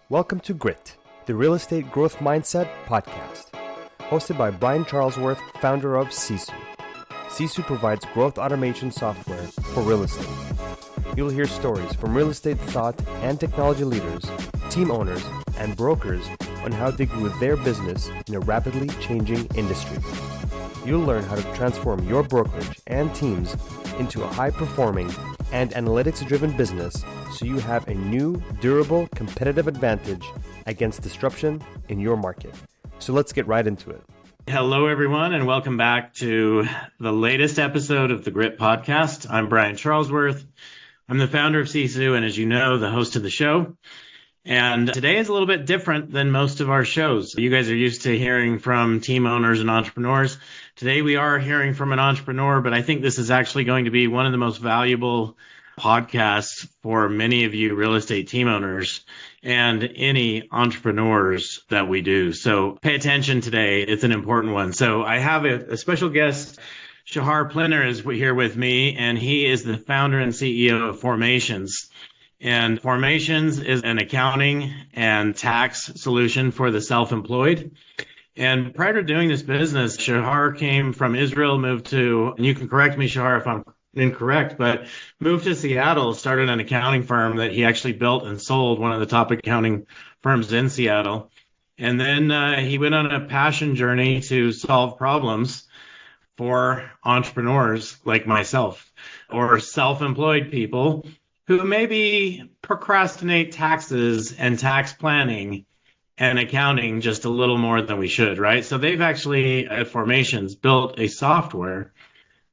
Welcome to Grit, the Real Estate Growth Mindset podcast, hosted by Brian Charlesworth, founder of Sisu. Sisu provides growth automation software for real estate. You'll hear stories from real estate thought and technology leaders, team owners, and brokers on how they grew their business in a rapidly changing industry. You'll learn how to transform your brokerage and teams into a high-performing and analytics-driven business so you have a new, durable, competitive advantage against disruption in your market. So let's get right into it. Hello, everyone, and welcome back to the latest episode of the Grit podcast. I'm Brian Charlesworth. I'm the founder of Sisu, and as you know, the host of the show. And today is a little bit different than most of our shows. You guys are used to hearing from team owners and entrepreneurs. Today we are hearing from an entrepreneur, but I think this is actually going to be one of the most valuable podcasts for many of you real estate team owners and any entrepreneurs that we do. So pay attention today. It's an important one. So I have a special guest. Shahar Plinner is here with me, and he is the founder and CEO of Formations. And Formations is an accounting and tax solution for the self-employed. And prior to doing this business, Shahar came from Israel, moved to, and you can correct me, Shahar, if I'm incorrect, but moved to Seattle, started an accounting firm that he actually built and sold, one of the top accounting firms in Seattle. And then he went on a passion journey to solve problems for entrepreneurs like myself or self-employed people who maybe procrastinate taxes and tax planning and accounting just a little more than we should, right? So they've actually, at Formations, built a software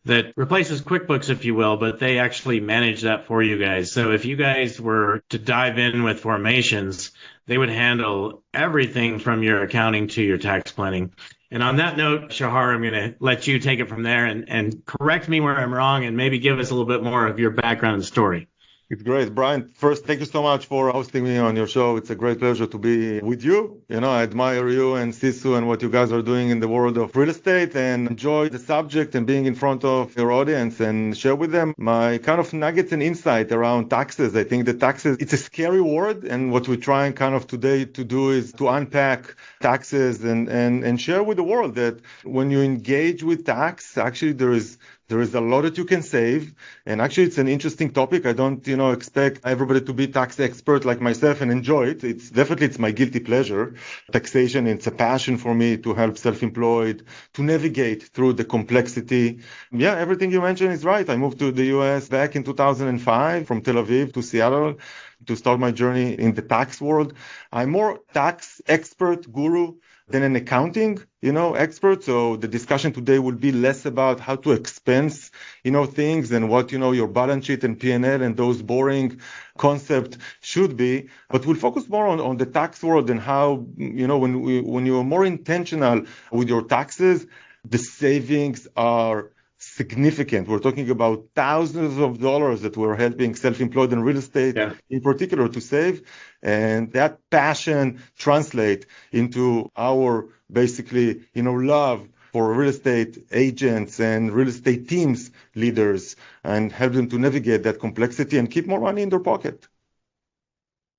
that replaces QuickBooks, if you will, but they actually manage that for you guys. So if you guys were to dive in with Formations, they would handle everything from your accounting to your tax planning. And on that note, Shahar, I'm going to let you take it from there and correct me where I'm wrong and maybe give us a little bit more of your background and story. It's great. Brian, first, thank you so much for hosting me on your show. It's a great pleasure to be with you. You know, I admire you and Sisu and what you guys are doing in the world of real estate and enjoy the subject and being in front of your audience and share with them my kind of nuggets and insight around taxes. I think that taxes, it's a scary word. And what we're trying kind of today to do is to unpack taxes and share with the world that when you engage with tax, actually there is a lot that you can save. And actually, it's an interesting topic. I don't, expect everybody to be tax expert like myself and enjoy it. It's my guilty pleasure. Taxation, it's a passion for me to help self-employed, to navigate through the complexity. Yeah, everything you mentioned is right. I moved to the US back in 2005 from Tel Aviv to Seattle to start my journey in the tax world. I'm more tax expert guru than an accounting, expert. So the discussion today will be less about how to expense, things and what, your balance sheet and P&L and those boring concepts should be. But we'll focus more on the tax world and how, when you're more intentional with your taxes, the savings are significant. We're talking about thousands of dollars that we're helping self-employed and real estate in particular to save. And that passion translate into our basically, love for real estate agents and real estate teams leaders and help them to navigate that complexity and keep more money in their pocket.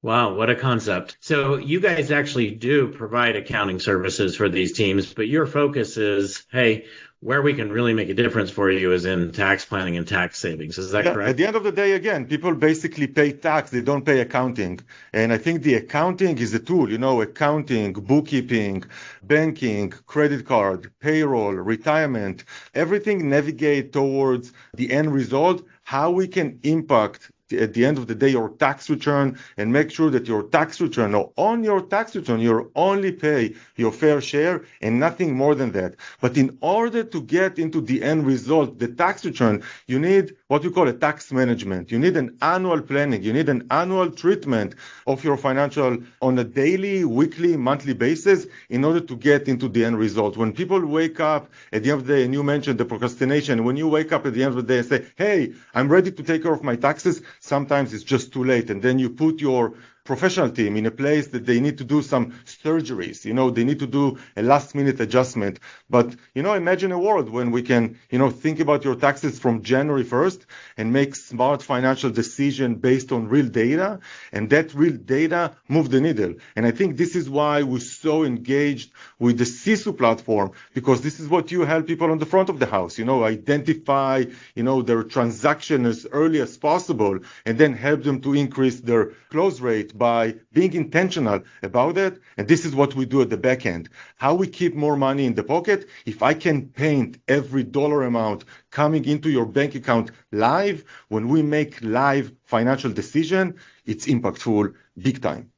Wow, what a concept. So you guys actually do provide accounting services for these teams, but your focus is, hey, where we can really make a difference for you is in tax planning and tax savings. Is that correct? At the end of the day, again, people basically pay tax. They don't pay accounting. And I think the accounting is a tool, accounting, bookkeeping, banking, credit card, payroll, retirement, everything navigate towards the end result, how we can impact at the end of the day, your tax return and make sure that your tax return or on your tax return, you only pay your fair share and nothing more than that. But in order to get into the end result, the tax return, you need what you call a tax management. You need an annual planning. You need an annual treatment of your financial on a daily, weekly, monthly basis in order to get into the end result. When people wake up at the end of the day, and you mentioned the procrastination, when you wake up at the end of the day and say, hey, I'm ready to take care of my taxes, sometimes it's just too late. And then you put your professional team in a place that they need to do some surgeries. They need to do a last minute adjustment. But, imagine a world when we can, think about your taxes from January 1st and make smart financial decision based on real data. And that real data move the needle. And I think this is why we're so engaged with the Sisu platform, because this is what you help people on the front of the house, identify, their transaction as early as possible, and then help them to increase their close rate by being intentional about it. And this is what we do at the back end. How we keep more money in the pocket. If I can paint every dollar amount coming into your bank account live, when we make live financial decision, it's impactful big time.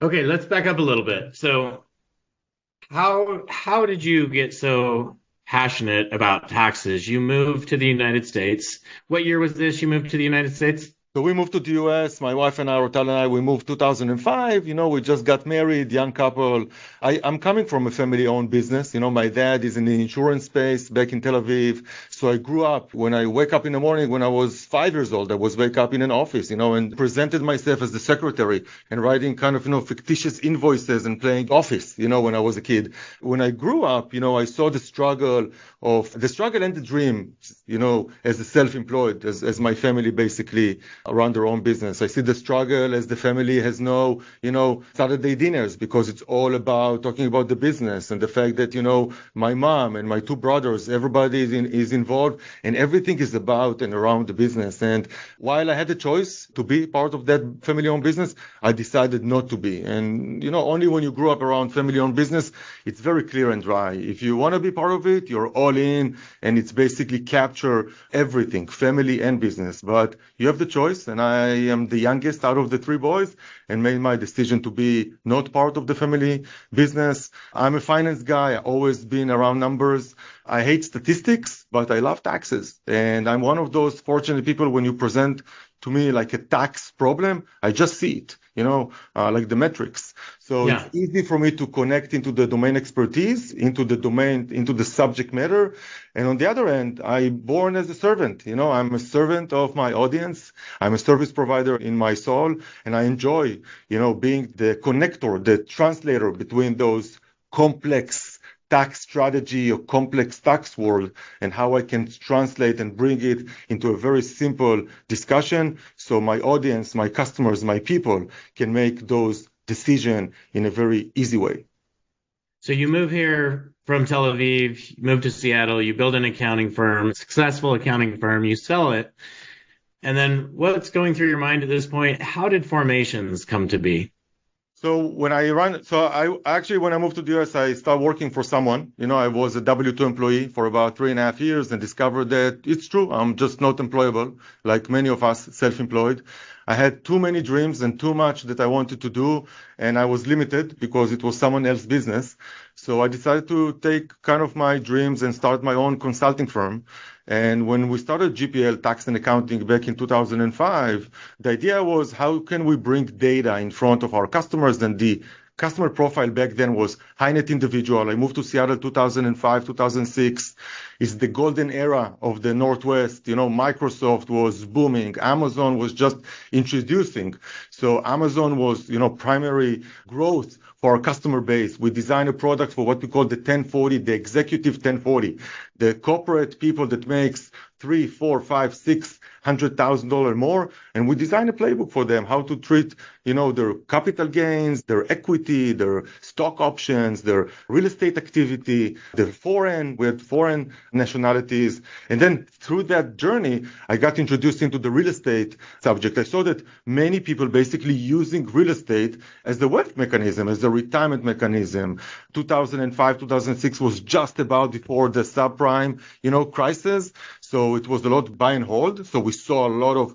Okay, let's back up a little bit. So how did you get so passionate about taxes? You moved to the United States. What year was this you moved to the United States? So we moved to the US, my wife and I, Rotal and I, we moved 2005. We just got married, young couple. I'm coming from a family-owned business. My dad is in the insurance space back in Tel Aviv. So I grew up, when I wake up in the morning, when I was 5 years old, I was wake up in an office, and presented myself as the secretary and writing kind of, fictitious invoices and playing office, when I was a kid. When I grew up, I saw the struggle and the dream, as a self-employed, as my family basically run their own business. I see the struggle as the family has no, Saturday dinners, because it's all about talking about the business, and the fact that, my mom and my two brothers, everybody is involved, and everything is about and around the business. And while I had the choice to be part of that family-owned business, I decided not to be. And, only when you grew up around family-owned business, it's very clear and dry. If you want to be part of it, you're all in, and it's basically capture everything, family and business. But you have the choice, and I am the youngest out of the three boys, and made my decision to be not part of the family business. I'm a finance guy. I've always been around numbers. I hate statistics, but I love taxes. And I'm one of those fortunate people, when you present to me like a tax problem, I just see it, like the metrics. So Yeah. It's easy for me to connect into the domain expertise, into the subject matter. And on the other end, I'm born as a servant. I'm a servant of my audience. I'm a service provider in my soul. And I enjoy, being the connector, the translator between those complex tax strategy or complex tax world, and how I can translate and bring it into a very simple discussion, so my audience, my customers, my people can make those decisions in a very easy way. So you move here from Tel Aviv, you move to Seattle, you build an accounting firm, successful accounting firm, you sell it. And then what's going through your mind at this point? How did Formations come to be? So when I moved to the US, I started working for someone. I was a W-2 employee for about 3.5 years, and discovered that it's true. I'm just not employable, like many of us self-employed. I had too many dreams and too much that I wanted to do, and I was limited because it was someone else's business. So I decided to take kind of my dreams and start my own consulting firm. And when we started GPL Tax and Accounting back in 2005, the idea was, how can we bring data in front of our customers? And the customer profile back then was high net individual. I moved to Seattle 2005, 2006. It's the golden era of the Northwest. Microsoft was booming. Amazon was just introducing. So Amazon was, primary growth for our customer base. We designed a product for what we call the 1040, the executive 1040, the corporate people that makes $300,000, $400,000, $500,000, $600,000 more, and we designed a playbook for them, how to treat, their capital gains, their equity, their stock options, their real estate activity, we had foreign nationalities. And then through that journey, I got introduced into the real estate subject. I saw that many people basically using real estate as the wealth mechanism, as the retirement mechanism. 2005, 2006 was just about before the subprime, crisis. So it was a lot buy and hold. So we saw a lot of,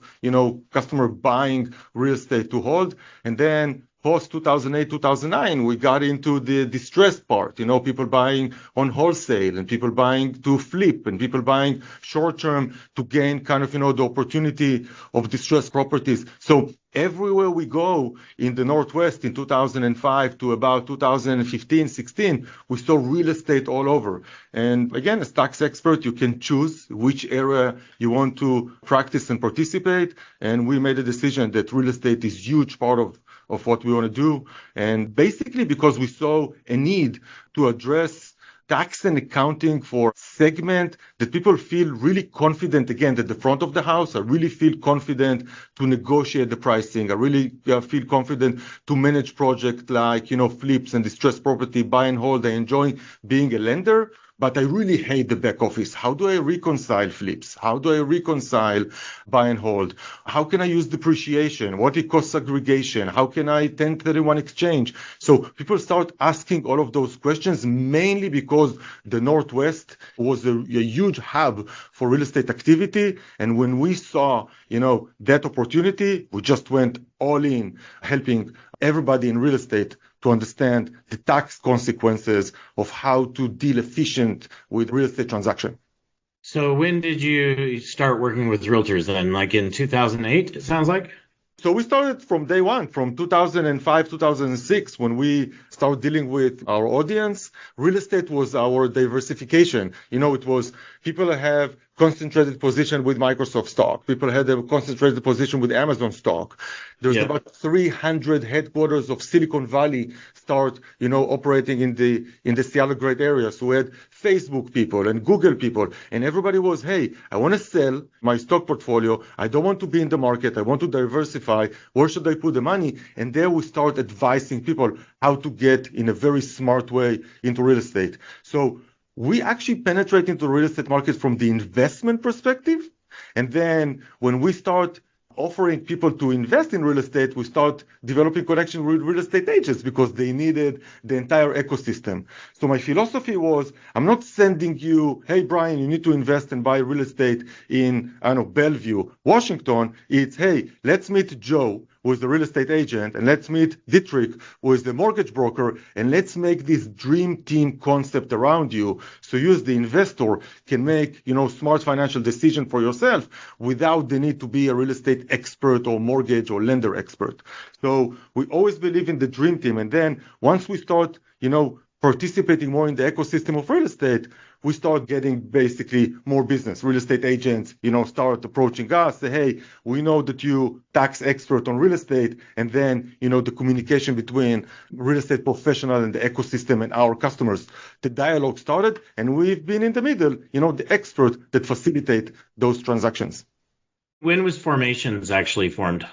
customer buying real estate to hold. And then post 2008, 2009, we got into the distressed part, people buying on wholesale, and people buying to flip, and people buying short term to gain kind of, the opportunity of distressed properties. So everywhere we go in the Northwest in 2005 to about 2015, 16, we saw real estate all over. And again, as tax expert, you can choose which area you want to practice and participate. And we made a decision that real estate is a huge part of of what we want to do. And basically because we saw a need to address tax and accounting for segment that people feel really confident, again, at the front of the house. I really feel confident to negotiate the pricing. I really feel confident to manage projects like, flips and distressed property, buy and hold. I enjoy being a lender. But I really hate the back office. How do I reconcile flips? How do I reconcile buy and hold? How can I use depreciation? What it costs aggregation? How can I 1031 exchange? So people start asking all of those questions, mainly because the Northwest was a huge hub for real estate activity. And when we saw, that opportunity, we just went all in, helping everybody in real estate to understand the tax consequences of how to deal efficient with real estate transaction. So when did you start working with realtors then? Like in 2008, it sounds like? So we started from day one, from 2005, 2006, when we started dealing with our audience. Real estate was our diversification. It was people have concentrated position with Microsoft stock. People had a concentrated position with Amazon stock. There's about 300 headquarters of Silicon Valley start, operating in the Seattle great area. So we had Facebook people and Google people, and everybody was, hey, I want to sell my stock portfolio. I don't want to be in the market. I want to diversify. Where should I put the money? And there we start advising people how to get in a very smart way into real estate. So we actually penetrate into the real estate market from the investment perspective. And then when we start offering people to invest in real estate, we start developing connection with real estate agents because they needed the entire ecosystem. So my philosophy was, I'm not sending you, hey, Brian, you need to invest and buy real estate in, Bellevue, Washington. It's, hey, let's meet Joe, who is the real estate agent, and let's meet Dietrich, who is the mortgage broker, and let's make this dream team concept around you so you as the investor can make, smart financial decision for yourself without the need to be a real estate expert or mortgage or lender expert. So we always believe in the dream team. And then once we start, participating more in the ecosystem of real estate, we start getting basically more business. Real estate agents, start approaching us, say, hey, we know that you tax expert on real estate. And then, the communication between real estate professional and the ecosystem and our customers, the dialogue started, and we've been in the middle, the expert that facilitate those transactions. When was Formations actually formed?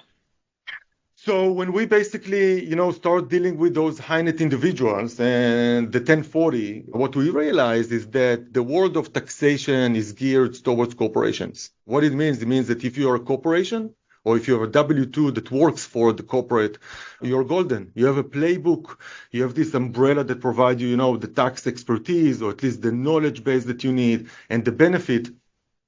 So when we basically, start dealing with those high net individuals and the 1040, what we realized is that the world of taxation is geared towards corporations. What it means that if you are a corporation or if you have a W-2 that works for the corporate, you're golden. You have a playbook. You have this umbrella that provides you, the tax expertise or at least the knowledge base that you need and the benefit.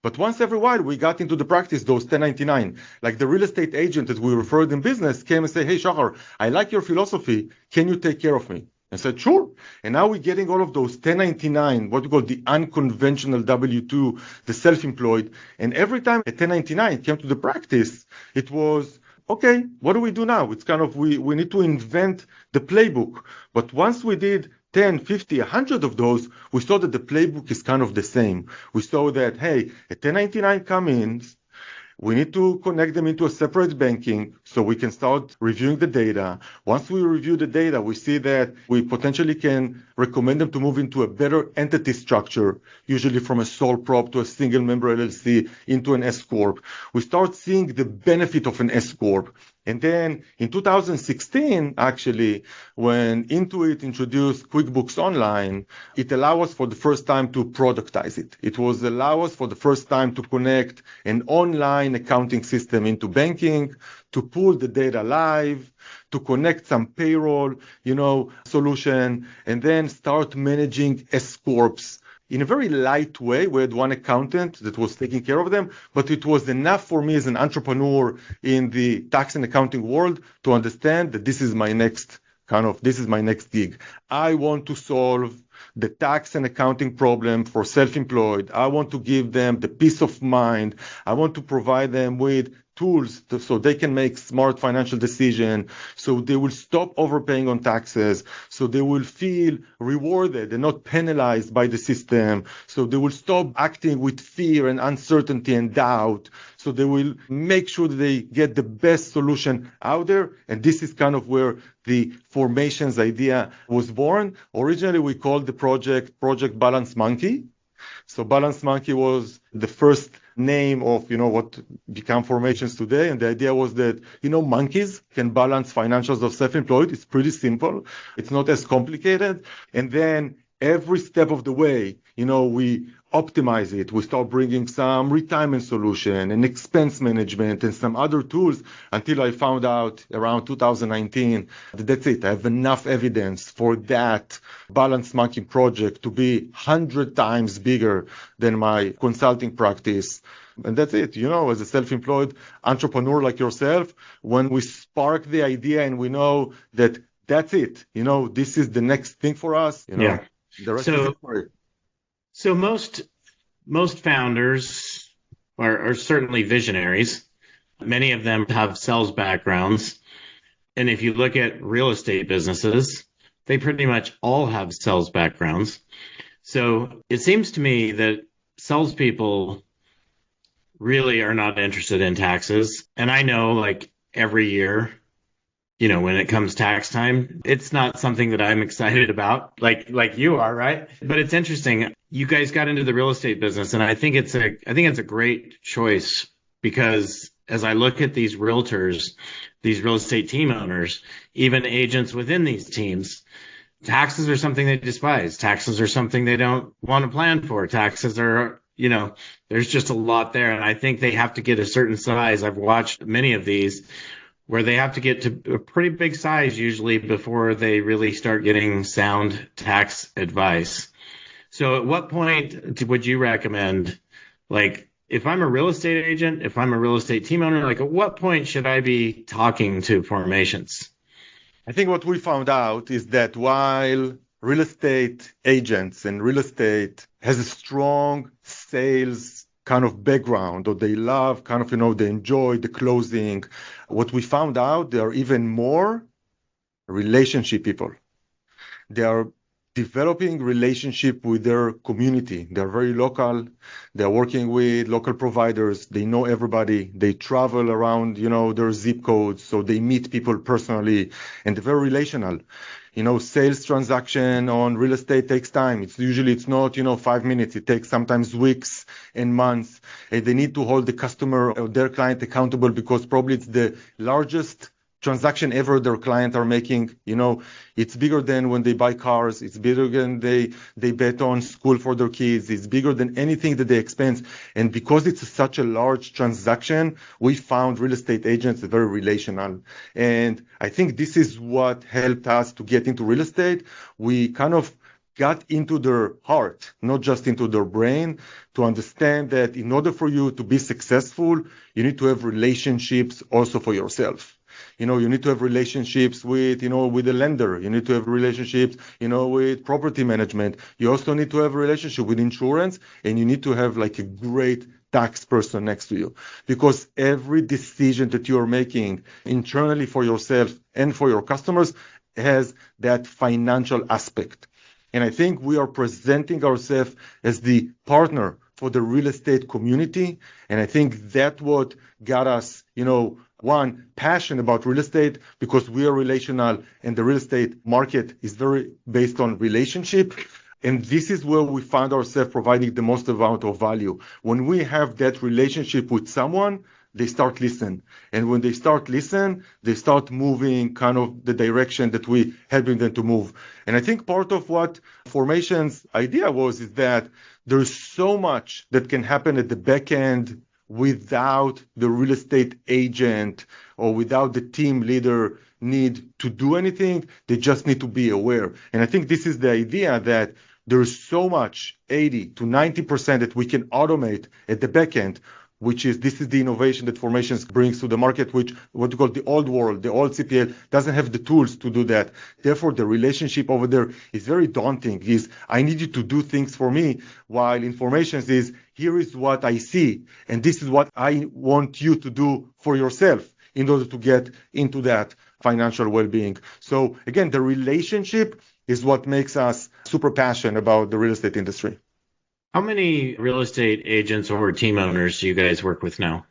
But once every while, we got into the practice, those 1099. Like the real estate agent that we referred in business came and said, hey, Shahar, I like your philosophy. Can you take care of me? I said, sure. And now we're getting all of those 1099, what we call the unconventional W-2, the self-employed. And every time a 1099 came to the practice, it was, okay, what do we do now? It's kind of, we need to invent the playbook. But once we did 10, 50, 100 of those, we saw that the playbook is kind of the same. We saw that, hey, a 1099 comes in, we need to connect them into a separate banking so we can start reviewing the data. Once we review the data, we see that we potentially can recommend them to move into a better entity structure, usually from a sole prop to a single member LLC into an S Corp. We start seeing the benefit of an S Corp. And then in 2016, actually, when Intuit introduced QuickBooks Online, it allowed us for the first time to productize it. It was allow us for the first time to connect an online accounting system into banking, to pull the data live, to connect some payroll, solution, and then start managing S Corps in a very light way. We had one accountant that was taking care of them, but it was enough for me as an entrepreneur in the tax and accounting world to understand that this is my next gig. I want to solve the tax and accounting problem for self-employed. I want to give them the peace of mind. I want to provide them with tools so they can make smart financial decisions, so they will stop overpaying on taxes, so they will feel rewarded and not penalized by the system, so they will stop acting with fear and uncertainty and doubt, so they will make sure that they get the best solution out there. And this is kind of where the Formations idea was born. Originally, we called the Project Balance Monkey. So Balance Monkey was the first name of, what become Formations today. And the idea was that, monkeys can balance financials of self-employed. It's pretty simple. It's not as complicated. And then every step of the way, we optimize it. We start bringing some retirement solution and expense management and some other tools until I found out around 2019 that that's it. I have enough evidence for that Balance Monkey project to be 100 times bigger than my consulting practice. And that's it. As a self-employed entrepreneur like yourself, when we spark the idea and we know that that's it, this is the next thing for us, Yeah. The rest is history. So most founders are certainly visionaries. Many of them have sales backgrounds. And if you look at real estate businesses, they pretty much all have sales backgrounds. So it seems to me that salespeople really are not interested in taxes. And I know like every year, when it comes tax time, it's not something that I'm excited about, like you are, right? But it's interesting. You guys got into the real estate business, and I think it's a great choice, because as I look at these realtors, these real estate team owners, even agents within these teams, taxes are something they despise. Taxes are something they don't want to plan for. Taxes are, there's just a lot there. And I think they have to get a certain size. I've watched many of these where they have to get to a pretty big size usually before they really start getting sound tax advice. So at what point would you recommend, like, if I'm a real estate agent, if I'm a real estate team owner, like at what point should I be talking to Formations? I think what we found out is that while real estate agents and real estate has a strong sales kind of background, or they love kind of, they enjoy the closing, what we found out, they are even more relationship people. They are developing relationship with their community. They're very local. They're working with local providers. They know everybody. They travel around, their zip codes. So they meet people personally, and they're very relational. Sales transaction on real estate takes time. It's not, 5 minutes. It takes sometimes weeks and months. And they need to hold the customer or their client accountable, because probably it's the largest transaction ever their clients are making. It's bigger than when they buy cars. It's bigger than they bet on school for their kids. It's bigger than anything that they expense. And because it's such a large transaction, we found real estate agents very relational. And I think this is what helped us to get into real estate. We kind of got into their heart, not just into their brain, to understand that in order for you to be successful, you need to have relationships also for yourself. You need to have relationships with the lender. You need to have relationships, with property management. You also need to have a relationship with insurance, and you need to have like a great tax person next to you, because every decision that you are making internally for yourself and for your customers has that financial aspect. And I think we are presenting ourselves as the partner for the real estate community. And I think that's what got us, one, passion about real estate, because we are relational and the real estate market is very based on relationship. And this is where we find ourselves providing the most amount of value. When we have that relationship with someone, they start listening. And when they start listening, they start moving kind of the direction that we helping them to move. And I think part of what Formations idea is that there's so much that can happen at the back end without the real estate agent or without the team leader need to do anything. They just need to be aware. And I think this is the idea that there's so much, 80 to 90% that we can automate at the back end which is this is the innovation that Formations brings to the market, which what you call the old world, the old CPL doesn't have the tools to do that. Therefore, the relationship over there is very daunting. Is I need you to do things for me, while in Formations is here is what I see, and this is what I want you to do for yourself in order to get into that financial well-being. So again, the relationship is what makes us super passionate about the real estate industry. How many real estate agents or team owners do you guys work with now?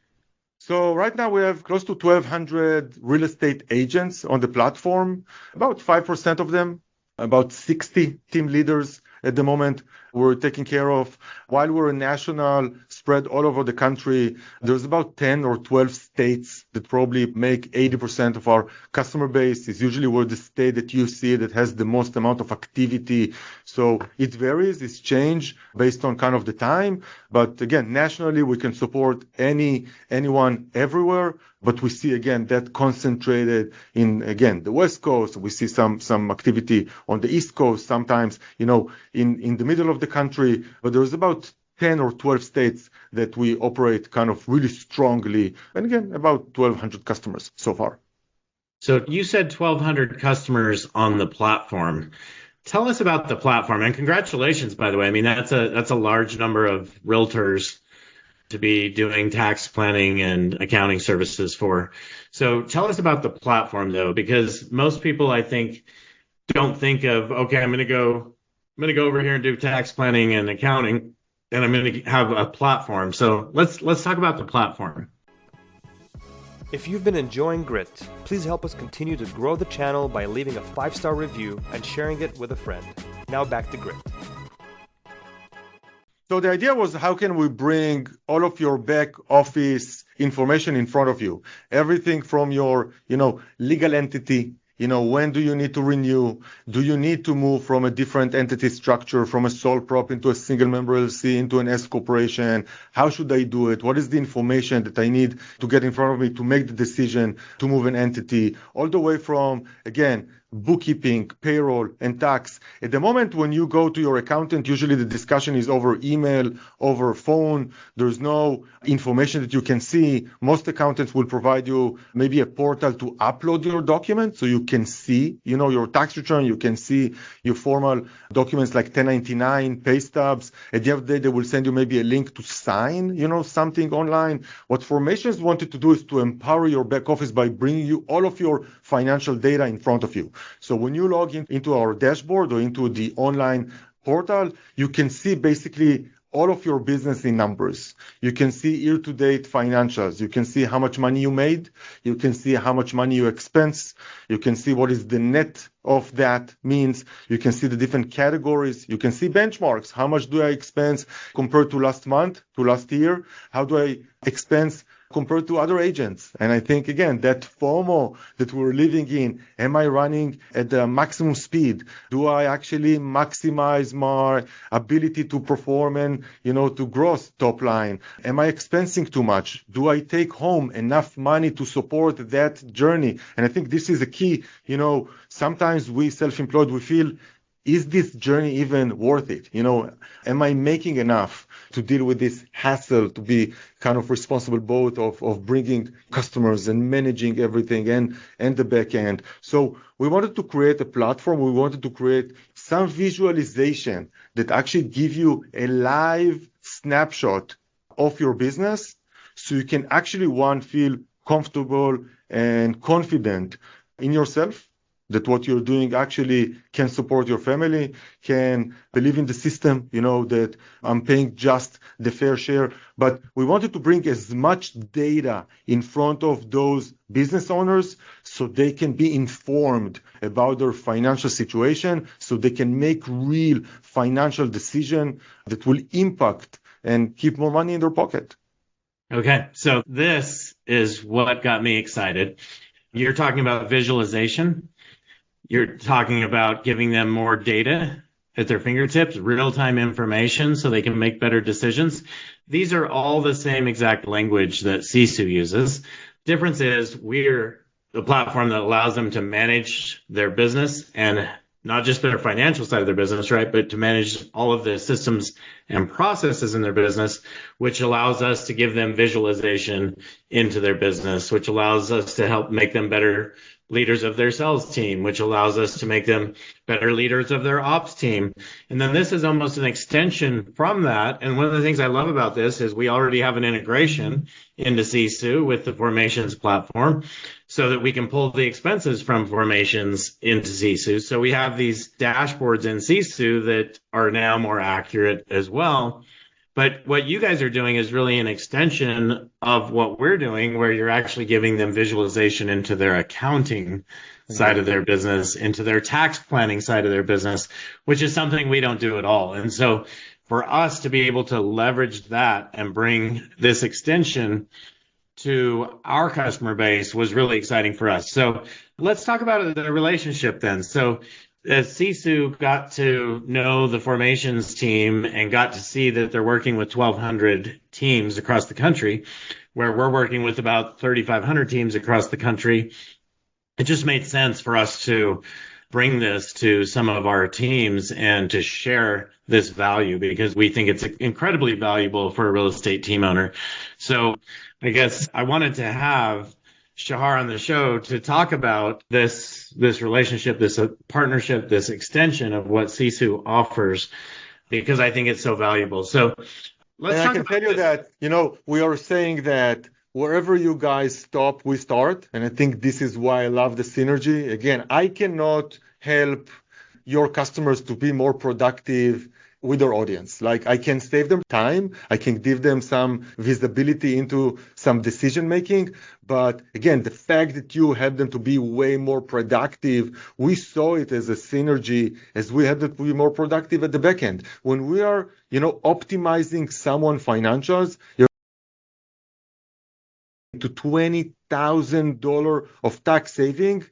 So right now we have close to 1,200 real estate agents on the platform, about 5% of them, about 60 team leaders at the moment we're taking care of. While we're a national spread all over the country, there's about 10 or 12 states that probably make 80% of our customer base. It's usually where the state that you see that has the most amount of activity. So it varies, it's changed based on kind of the time. But again, nationally, we can support anyone everywhere. But we see, again, that concentrated in, again, the West Coast. We see some activity on the East Coast, sometimes, in the middle of the country. But there's about 10 or 12 states that we operate kind of really strongly. And again, about 1,200 customers so far. So you said 1,200 customers on the platform. Tell us about the platform. And congratulations, by the way. I mean, that's a large number of realtors to be doing tax planning and accounting services for. So tell us about the platform, though, because most people, I think, don't think of, okay, I'm going to go over here and do tax planning and accounting, and I'm going to have a platform. So let's talk about the platform. If you've been enjoying Grit, please help us continue to grow the channel by leaving a 5-star review and sharing it with a friend. Now back to Grit. So the idea was, how can we bring all of your back office information in front of you? Everything from your, legal entity. When do you need to renew? Do you need to move from a different entity structure, from a sole prop into a single member LLC, into an S corporation? How should I do it? What is the information that I need to get in front of me to make the decision to move an entity? All the way from, again, bookkeeping, payroll, and tax. At the moment when you go to your accountant, usually the discussion is over email, over phone. There's no information that you can see. Most accountants will provide you maybe a portal to upload your documents so you can see, your tax return. You can see your formal documents like 1099, pay stubs. At the end of the day, they will send you maybe a link to sign, something online. What Formations wanted to do is to empower your back office by bringing you all of your financial data in front of you. So when you log into our dashboard or into the online portal, you can see basically all of your business in numbers. You can see year-to-date financials. You can see how much money you made. You can see how much money you expense. You can see what is the net of that means. You can see the different categories. You can see benchmarks. How much do I expense compared to last month, to last year? How do I expense compared to other agents? And I think, again, that FOMO that we're living in, am I running at the maximum speed? Do I actually maximize my ability to perform and, to gross top line? Am I expensing too much? Do I take home enough money to support that journey? And I think this is a key. Sometimes we self-employed, we feel, is this journey even worth it? Am I making enough to deal with this hassle, to be kind of responsible both of bringing customers and managing everything and the back end? So we wanted to create a platform. We wanted to create some visualization that actually give you a live snapshot of your business so you can actually, feel comfortable and confident in yourself, that what you're doing actually can support your family, can believe in the system, that I'm paying just the fair share. But we wanted to bring as much data in front of those business owners so they can be informed about their financial situation, so they can make real financial decision that will impact and keep more money in their pocket. Okay, so this is what got me excited. You're talking about visualization. You're talking about giving them more data at their fingertips, real-time information so they can make better decisions. These are all the same exact language that Sisu uses. Difference is we're the platform that allows them to manage their business and not just their financial side of their business, right, but to manage all of the systems and processes in their business, which allows us to give them visualization into their business, which allows us to help make them better leaders of their sales team, which allows us to make them better leaders of their ops team. And then this is almost an extension from that. And one of the things I love about this is we already have an integration into Sisu with the Formations platform so that we can pull the expenses from Formations into Sisu. So we have these dashboards in Sisu that are now more accurate as well. But what you guys are doing is really an extension of what we're doing, where you're actually giving them visualization into their accounting side of their business, into their tax planning side of their business, which is something we don't do at all. And so for us to be able to leverage that and bring this extension to our customer base was really exciting for us. So let's talk about the relationship then. So as Sisu got to know the Formations team and got to see that they're working with 1,200 teams across the country, where we're working with about 3,500 teams across the country, it just made sense for us to bring this to some of our teams and to share this value because we think it's incredibly valuable for a real estate team owner. So I guess I wanted to have Shahar on the show to talk about this relationship, this partnership, this extension of what Sisu offers, because I think it's so valuable. So let's talk about tell you that, we are saying that wherever you guys stop, we start. And I think this is why I love the synergy. Again, I cannot help your customers to be more productive with their audience. Like I can save them time, I can give them some visibility into some decision making. But again, the fact that you help them to be way more productive, we saw it as a synergy as we had them to be more productive at the back end. When we are, optimizing someone's financials, you're to $20,000 of tax savings.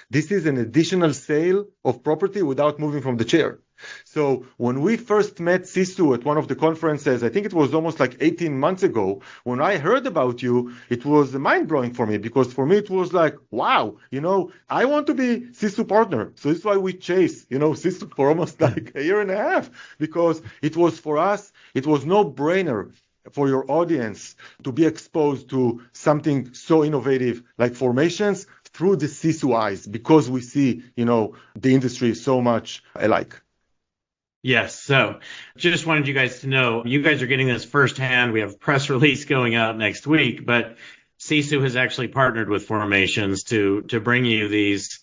This is an additional sale of property without moving from the chair. So when we first met Sisu at one of the conferences, I think it was almost like 18 months ago, when I heard about you, it was mind-blowing for me because for me it was like, wow, I want to be Sisu partner. So this is why we chase, Sisu for almost like a year and a half, because it was for us, it was no brainer for your audience to be exposed to something so innovative like Formations through the Sisu eyes, because we see, the industry so much alike. Yes. So just wanted you guys to know, you guys are getting this firsthand. We have a press release going out next week, but Sisu has actually partnered with Formations to bring you these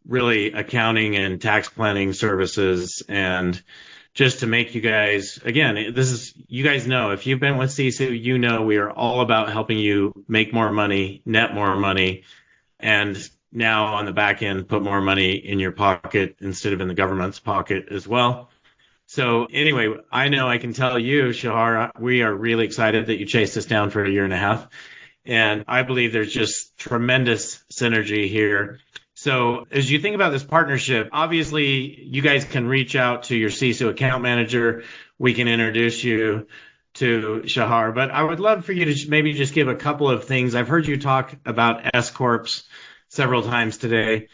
really accounting and tax planning services, and just to make you guys, again, you guys know, if you've been with Sisu, we are all about helping you make more money, net more money, and now on the back end, put more money in your pocket instead of in the government's pocket as well. So anyway, I know I can tell you, Shahar, we are really excited that you chased us down for a year and a half. And I believe there's just tremendous synergy here. So as you think about this partnership, obviously you guys can reach out to your Sisu account manager. We can introduce you to Shahar, but I would love for you to maybe just give a couple of things. I've heard you talk about S Corps several times today.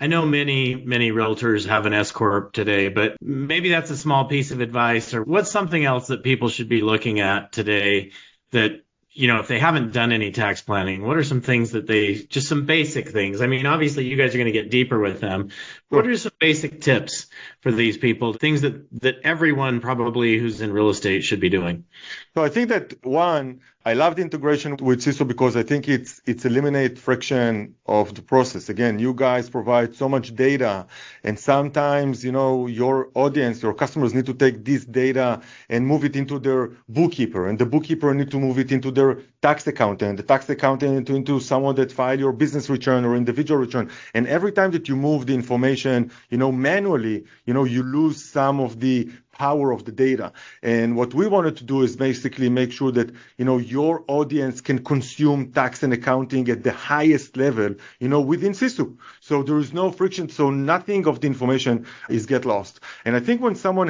I know many realtors have an S Corp today, but maybe that's a small piece of advice, or what's something else that people should be looking at today that, if they haven't done any tax planning, what are some things that just some basic things? I mean, obviously you guys are going to get deeper with them. What are some basic tips for these people, things that everyone probably who's in real estate should be doing? So I think that one, I love the integration with Sisu because I think it's eliminate friction of the process. Again, you guys provide so much data, and sometimes, your audience, your customers need to take this data and move it into their bookkeeper, and the bookkeeper need to move it into their tax accountant, the tax accountant into someone that filed your business return or individual return. And every time that you move the information, manually, you lose some of the power of the data. And what we wanted to do is basically make sure that, your audience can consume tax and accounting at the highest level, within Sisu. So there is no friction. So nothing of the information is get lost. And I think when someone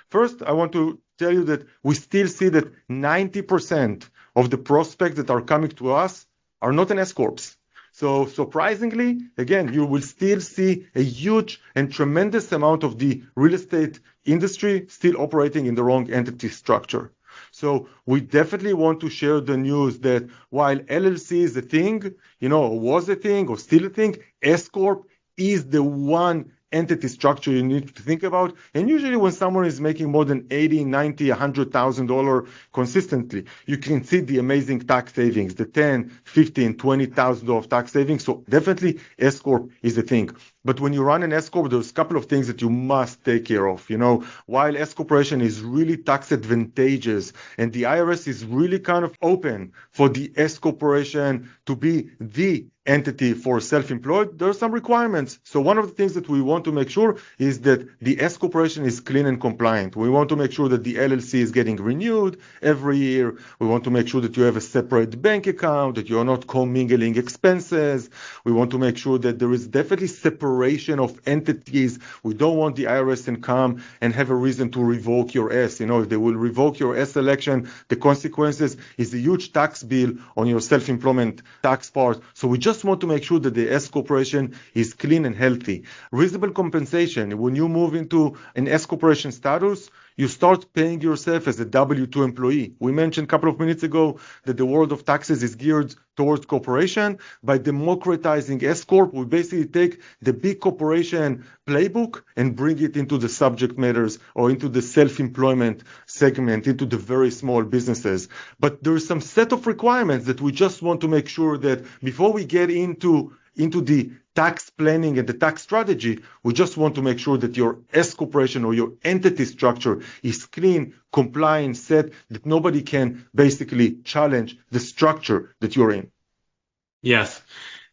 first, I want to tell you that we still see that 90% of the prospects that are coming to us are not an S Corps. So surprisingly, again, you will still see a huge and tremendous amount of the real estate industry still operating in the wrong entity structure. So we definitely want to share the news that while LLC is a thing, was a thing or still a thing, S Corp is the one entity structure you need to think about. And usually when someone is making more than 80, 90, $100,000 consistently, you can see the amazing tax savings, the 10, 15, $20,000 of tax savings. So definitely S Corp is a thing. But when you run an S Corp, there's a couple of things that you must take care of. While S Corporation is really tax advantageous and the IRS is really kind of open for the S Corporation to be the entity for self-employed, there are some requirements. So one of the things that we want to make sure is that the S Corporation is clean and compliant. We want to make sure that the LLC is getting renewed every year. We want to make sure that you have a separate bank account, that you are not commingling expenses. We want to make sure that there is definitely separation of entities. We don't want the IRS to come and have a reason to revoke your S. If they will revoke your S election, the consequences is a huge tax bill on your self-employment tax part. So we just want to make sure that the S Corporation is clean and healthy. Reasonable compensation. When you move into an S Corporation status, you start paying yourself as a W-2 employee. We mentioned a couple of minutes ago that the world of taxes is geared towards corporation. By democratizing S Corp, we basically take the big corporation playbook and bring it into the subject matters or into the self-employment segment, into the very small businesses. But there is some set of requirements that we just want to make sure that before we get into the tax planning and the tax strategy, we just want to make sure that your S Corporation or your entity structure is clean, compliant, set, that nobody can basically challenge the structure that you're in. Yes.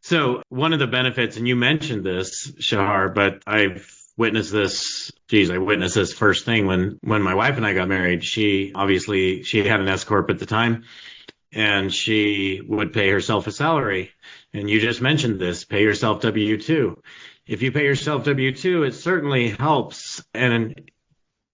So one of the benefits, and you mentioned this, Shahar, but I've witnessed this. I witnessed this first thing when my wife and I got married. She had an S Corp at the time, and she would pay herself a salary. And you just mentioned this, pay yourself W-2. If you pay yourself W-2, it certainly helps. And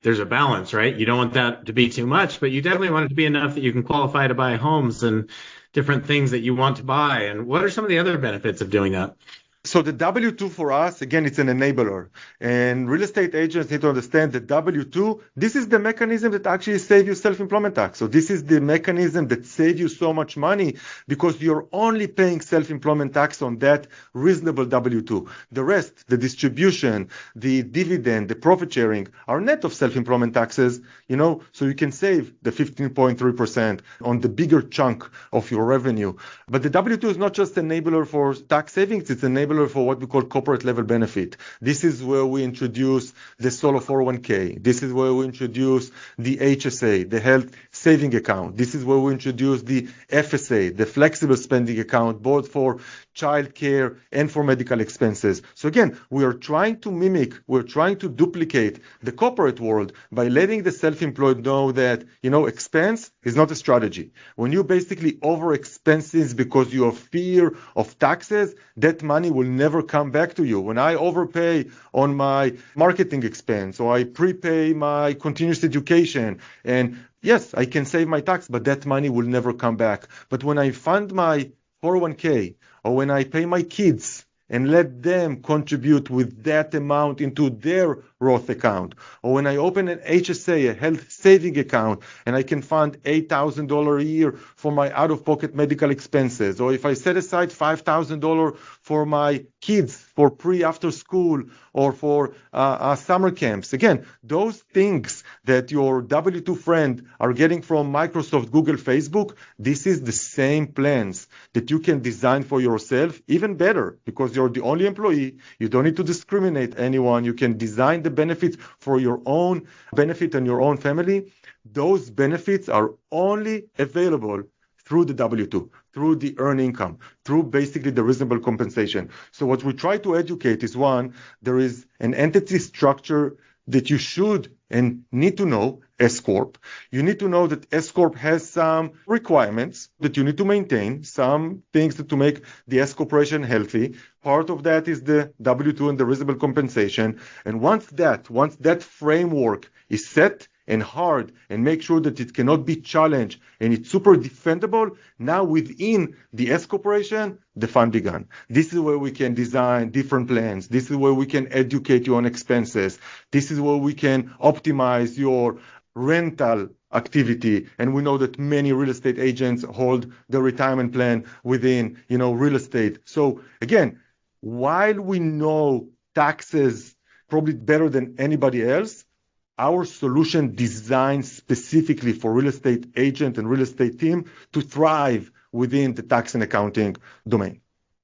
there's a balance, right? You don't want that to be too much, but you definitely want it to be enough that you can qualify to buy homes and different things that you want to buy. And what are some of the other benefits of doing that? So the W-2 for us, again, it's an enabler. And real estate agents need to understand that W-2, this is the mechanism that actually saves you self-employment tax. So this is the mechanism that saves you so much money because you're only paying self-employment tax on that reasonable W-2. The rest, the distribution, the dividend, the profit sharing are net of self-employment taxes, so you can save the 15.3% on the bigger chunk of your revenue. But the W-2 is not just an enabler for tax savings, it's an enabler for what we call corporate level benefit. This is where we introduce the solo 401k. This is where we introduce the HSA, the health saving account. This is where we introduce the FSA, the flexible spending account, both for childcare and for medical expenses. So again, we're trying to duplicate the corporate world by letting the self-employed know that, expense is not a strategy. When you basically over expenses because you have fear of taxes, that money will never come back to you. When I overpay on my marketing expense or I prepay my continuous education, and yes, I can save my tax, but that money will never come back. But when I fund my 401k or when I pay my kids and let them contribute with that amount into their Roth account, or when I open an HSA, a health saving account, and I can fund $8,000 a year for my out-of-pocket medical expenses, or if I set aside $5,000 for my kids for pre-after school or for summer camps. Again, those things that your W-2 friend are getting from Microsoft, Google, Facebook, this is the same plans that you can design for yourself, even better, because you're the only employee. You don't need to discriminate anyone. You can design the benefits for your own benefit and your own family. Those benefits are only available through the W-2, through the earned income, through basically the reasonable compensation. So what we try to educate is, one, there is an entity structure that you should and need to know, S Corp. You need to know that S Corp has some requirements that you need to maintain, some things to make the S Corporation healthy. Part of that is the W-2 and the reasonable compensation. And once that framework is set and hard and make sure that it cannot be challenged and it's super defendable, now within the S corporation, the fun began. This is where we can design different plans. This is where we can educate you on expenses. This is where we can optimize your rental activity. And we know that many real estate agents hold the retirement plan within, real estate. So again, while we know taxes probably better than anybody else, our solution designed specifically for real estate agent and real estate team to thrive within the tax and accounting domain.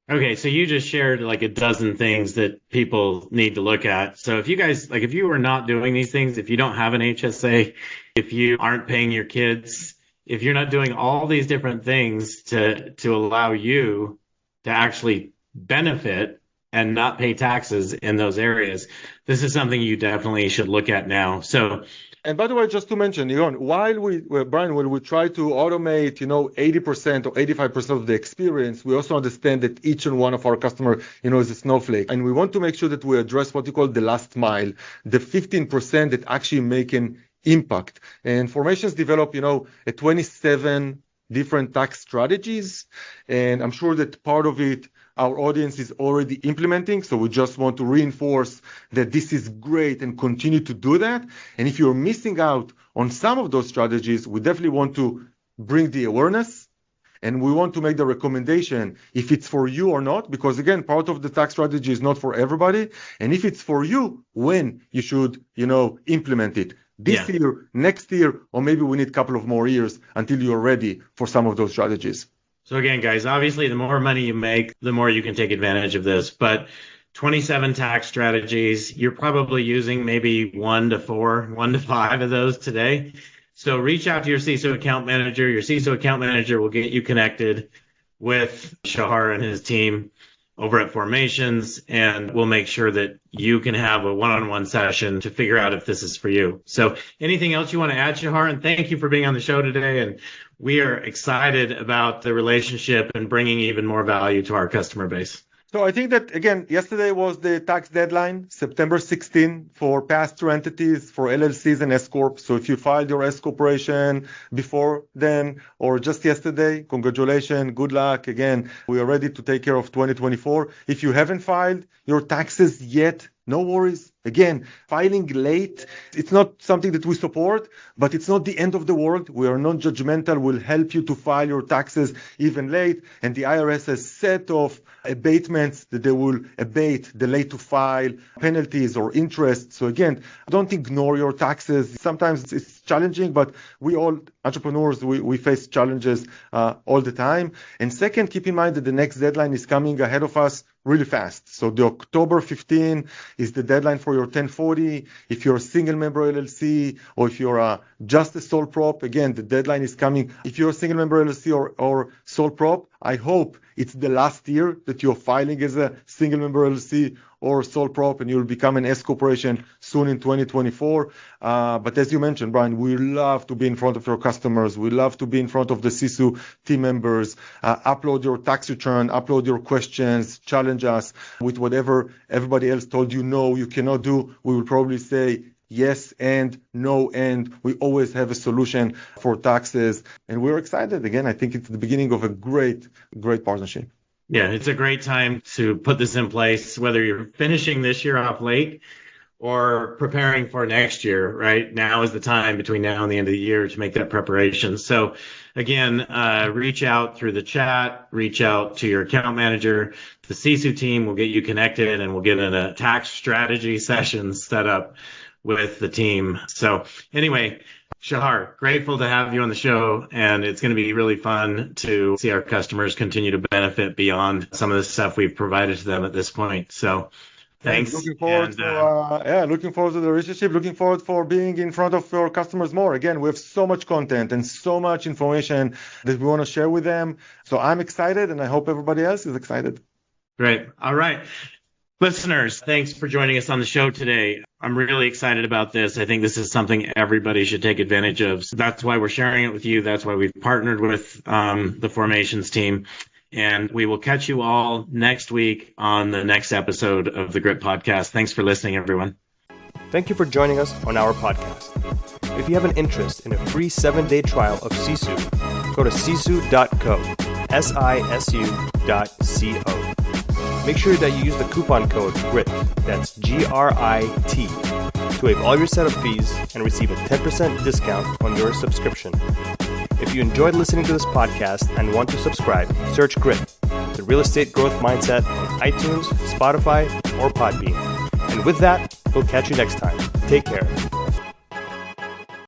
Okay, so you just shared like a dozen things that people need to look at. So if you guys, if you are not doing these things, if you don't have an HSA, if you aren't paying your kids, if you're not doing all these different things to allow you to actually benefit and not pay taxes in those areas, this is something you definitely should look at now. So, and by the way, just to mention, Brian, when we try to automate, 80% or 85% of the experience, we also understand that each and one of our customers, is a snowflake. And we want to make sure that we address what you call the last mile, the 15% that actually make an impact. And Formations develop, 27 different tax strategies. And I'm sure that part of it, our audience is already implementing. So we just want to reinforce that this is great and continue to do that. And if you're missing out on some of those strategies, we definitely want to bring the awareness and we want to make the recommendation if it's for you or not, because again, part of the tax strategy is not for everybody. And if it's for you, when you should, implement it. This year, next year, or maybe we need a couple of more years until you're ready for some of those strategies. So again, guys, obviously the more money you make, the more you can take advantage of this. But 27 tax strategies, you're probably using maybe 1 to 5 of those today. So reach out to your CISO account manager. Your CISO account manager will get you connected with Shahar and his team over at Formations, and we'll make sure that you can have a one-on-one session to figure out if this is for you. So anything else you want to add, Shahar? And thank you for being on the show today. And we are excited about the relationship and bringing even more value to our customer base. So I think that, again, yesterday was the tax deadline, September 16, for pass-through entities, for LLCs and S-Corp. So if you filed your S-Corporation before then or just yesterday, congratulations, good luck. Again, we are ready to take care of 2024. If you haven't filed your taxes yet, no worries. Again, filing late, it's not something that we support, but it's not the end of the world. We are non-judgmental. We'll help you to file your taxes even late. And the IRS has a set of abatements that they will abate the late to file penalties or interest. So again, don't ignore your taxes. Sometimes it's challenging, but we all entrepreneurs, we face challenges all the time. And second, keep in mind that the next deadline is coming ahead of us really fast. So the October 15 is the deadline for your 1040. If you're a single member LLC or if you're just a sole prop, again, the deadline is coming. If you're a single member LLC or sole prop, I hope it's the last year that you're filing as a single member LLC or sole prop and you'll become an S corporation soon in 2024. But as you mentioned, Brian, we love to be in front of your customers. We love to be in front of the Sisu team members. Upload your tax return, upload your questions, challenge us with whatever everybody else told you no, you cannot do. We will probably say yes and no, and we always have a solution for taxes. And we're excited. Again, I think it's the beginning of a great partnership. Yeah, it's a great time to put this in place, whether you're finishing this year off late or preparing for next year, right? Now is the time between now and the end of the year to make that preparation. So again, reach out through the chat, reach out to your account manager. The Sisu team will get you connected and we'll get in a tax strategy session set up with the team. So anyway, Shahar, grateful to have you on the show, and it's going to be really fun to see our customers continue to benefit beyond some of the stuff we've provided to them at this point. So thanks. Looking forward to the relationship, looking forward for being in front of our customers more. Again, we have so much content and so much information that we want to share with them. So I'm excited, and I hope everybody else is excited. Great. All right. Listeners, thanks for joining us on the show today. I'm really excited about this. I think this is something everybody should take advantage of. So that's why we're sharing it with you. That's why we've partnered with the Formations team. And we will catch you all next week on the next episode of the Grit Podcast. Thanks for listening, everyone. Thank you for joining us on our podcast. If you have an interest in a free 7-day trial of Sisu, go to sisu.co, sisu.co. Make sure that you use the coupon code GRIT, that's GRIT, to waive all your setup fees and receive a 10% discount on your subscription. If you enjoyed listening to this podcast and want to subscribe, search GRIT, the Real Estate Growth Mindset, on iTunes, Spotify, or Podbean. And with that, we'll catch you next time. Take care.